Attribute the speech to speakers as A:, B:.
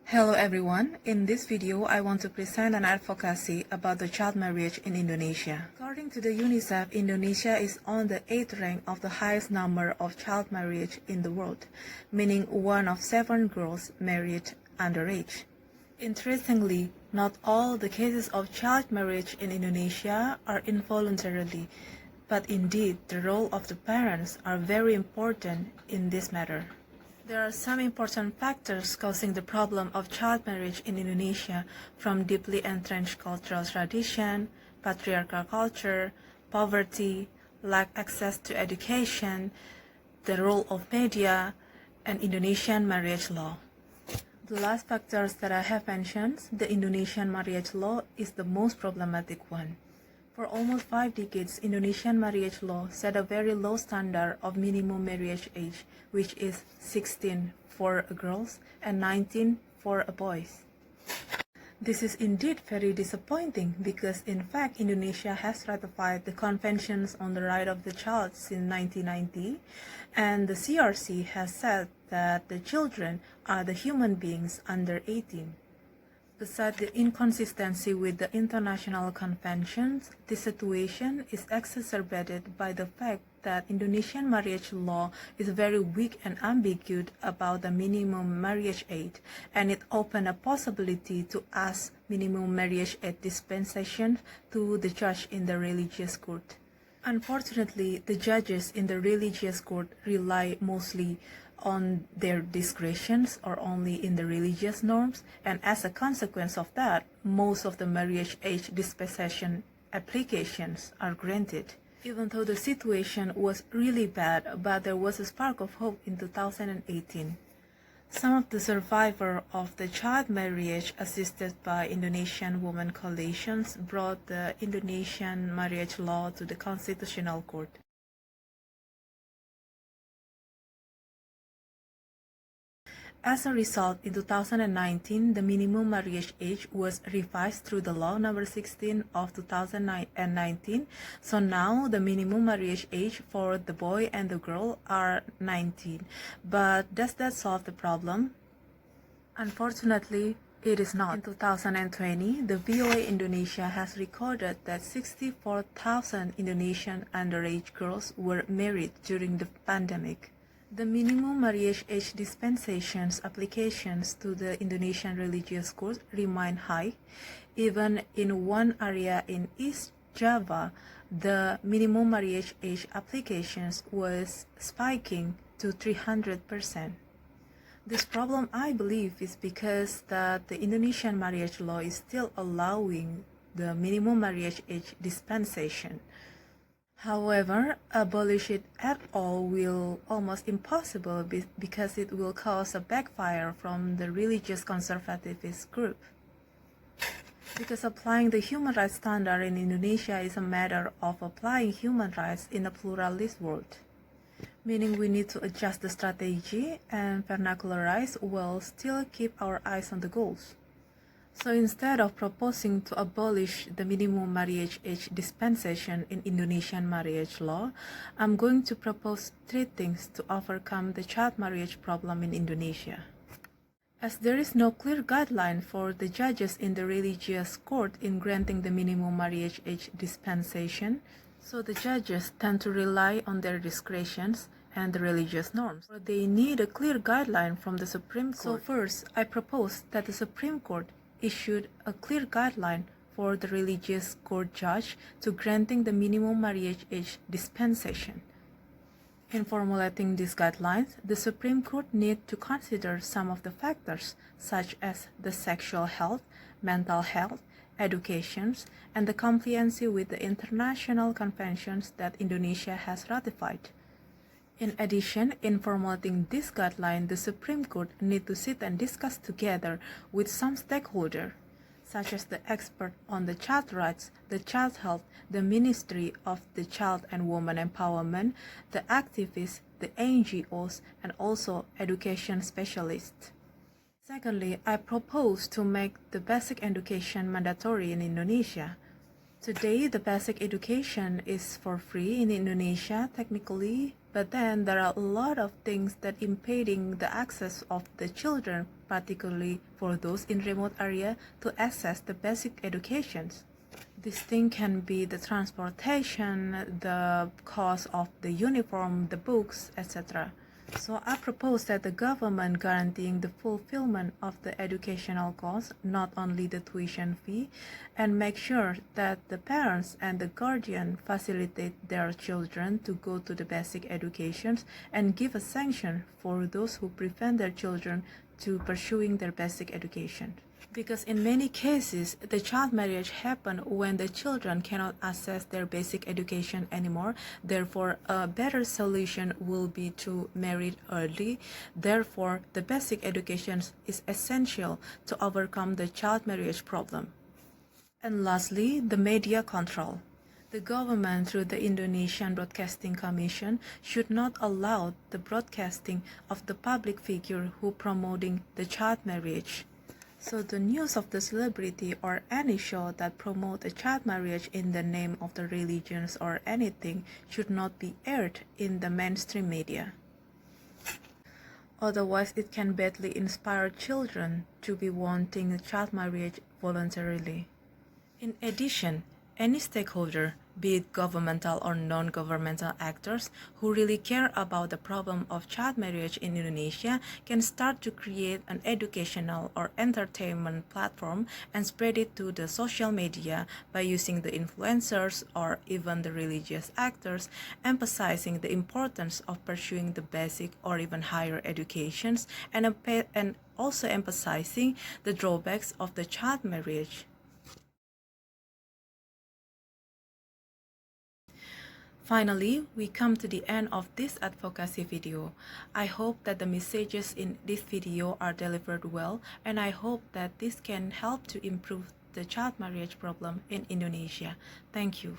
A: Hello everyone, in this video I want to present an advocacy about the child marriage in Indonesia. According to the UNICEF, Indonesia is on the 8th rank of the highest number of child marriage in the world, meaning 1 of 7 girls married underage. Interestingly, not all the cases of child marriage in Indonesia are involuntarily, but indeed the role of the parents are very important in this matter. There are some important factors causing the problem of child marriage in Indonesia, from deeply entrenched cultural tradition, patriarchal culture, poverty, lack access to education, the role of media, and Indonesian marriage law. The last factors that I have mentioned, the Indonesian marriage law is the most problematic one. For almost 5 decades, Indonesian marriage law set a very low standard of minimum marriage age, which is 16 for girls and 19 for boys. This is indeed very disappointing because in fact Indonesia has ratified the Conventions on the Right of the Child since 1990, and the CRC has said that the children are the human beings under 18. Besides the inconsistency with the international conventions, this situation is exacerbated by the fact that Indonesian marriage law is very weak and ambiguous about the minimum marriage age, and it opened a possibility to ask minimum marriage age dispensation to the judge in the religious court. Unfortunately, the judges in the religious court rely mostly on their discretions or only in the religious norms, and as a consequence of that, most of the marriage age dispensation applications are granted. Even though the situation was really bad, but there was a spark of hope in 2018. Some of the survivors of the child marriage assisted by Indonesian women coalitions brought the Indonesian marriage law to the Constitutional Court. As a result, in 2019, the minimum marriage age was revised through the law number 16 of 2019. So now the minimum marriage age for the boy and the girl are 19. But does that solve the problem? Unfortunately, it is not. In 2020, the VOA Indonesia has recorded that 64,000 Indonesian underage girls were married during the pandemic. The minimum marriage age dispensations applications to the Indonesian religious court remain high. Even in one area in East Java, the minimum marriage age applications was spiking to 300%. This problem, I believe, is because that the Indonesian marriage law is still allowing the minimum marriage age dispensation. However, abolish it at all will almost impossible because it will cause a backfire from the religious conservativist group. Because applying the human rights standard in Indonesia is a matter of applying human rights in a pluralist world, meaning we need to adjust the strategy and vernacularize while still keep our eyes on the goals. So instead of proposing to abolish the minimum marriage age dispensation in Indonesian marriage law, I'm going to propose 3 things to overcome the child marriage problem in Indonesia. As there is no clear guideline for the judges in the religious court in granting the minimum marriage age dispensation, so the judges tend to rely on their discretions and the religious norms. So they need a clear guideline from the Supreme Court. So first, I propose that the Supreme Court issued a clear guideline for the religious court judge to granting the minimum marriage age dispensation. In formulating these guidelines, the Supreme Court need to consider some of the factors such as the sexual health, mental health, education, and the compliance with the international conventions that Indonesia has ratified. In addition, in formulating this guideline, the Supreme Court need to sit and discuss together with some stakeholders, such as the expert on the child rights, the child health, the Ministry of the Child and Women Empowerment, the activists, the NGOs, and also education specialists. Secondly, I propose to make the basic education mandatory in Indonesia. Today, the basic education is for free in Indonesia technically, But then there are a lot of things that impeding the access of the children, particularly for those in remote area, to access the basic educations. This thing can be the transportation, the cost of the uniform, the books, etc. So I propose that the government guaranteeing the fulfillment of the educational costs, not only the tuition fee, and make sure that the parents and the guardian facilitate their children to go to the basic educations and give a sanction for those who prevent their children to pursuing their basic education. Because in many cases, the child marriage happen when the children cannot access their basic education anymore. Therefore, a better solution will be to marry early. Therefore, the basic education is essential to overcome the child marriage problem. And lastly, the media control. The government, through the Indonesian Broadcasting Commission, should not allow the broadcasting of the public figure who promoting the child marriage. So the news of the celebrity or any show that promote a child marriage in the name of the religions or anything should not be aired in the mainstream media. Otherwise, it can badly inspire children to be wanting a child marriage voluntarily. In addition, any stakeholder, be it governmental or non-governmental actors who really care about the problem of child marriage in Indonesia can start to create an educational or entertainment platform and spread it to the social media by using the influencers or even the religious actors, emphasizing the importance of pursuing the basic or even higher educations and also emphasizing the drawbacks of the child marriage. Finally, we come to the end of this advocacy video. I hope that the messages in this video are delivered well, and I hope that this can help to improve the child marriage problem in Indonesia. Thank you.